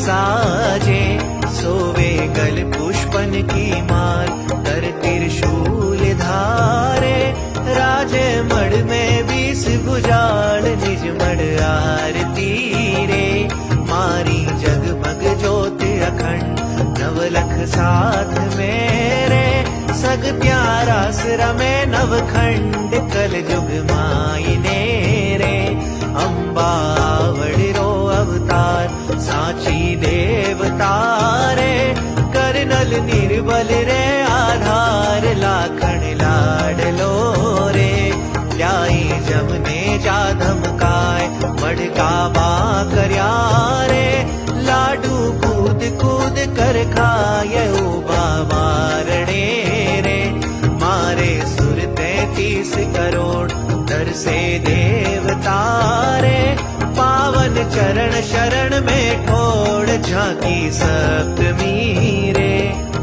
साजे सोवे गल पुष्पन की माल कर त्रिशूल धारे राजे मड़ में 20 भुजाल निज मड़ आरती रे मारी जगमग ज्योत अखंड नवलख साथ मेरे सग प्यारा सिरा में नवखंड कल जुग मायने रे अम्बा वड़िरो अवतार साची देवतारे करनल निर्बल रे आधार लाखन लाडलो रे ल्याई जमने जा धमकाय मड़का बा कर्या रे लाडू कूद कूद कर खाए उबा मारणे रे मारे सुर 33 करोड़ दर से देवतारे पावन चरण शरण में ठोड़ झांकी सप्तमी रे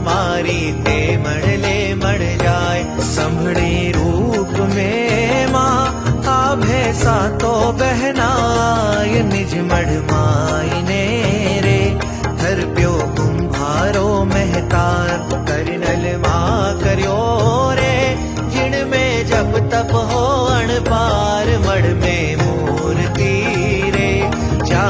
मारी ते मड़ले मड़ जाए संभड़े रूप में माँ आभे सा तो बहनाय निज मड़ मायने रे धर प्यो कुम्हारो महतार करनल माँ कर्यो रे जिन में जब तप हो अणपार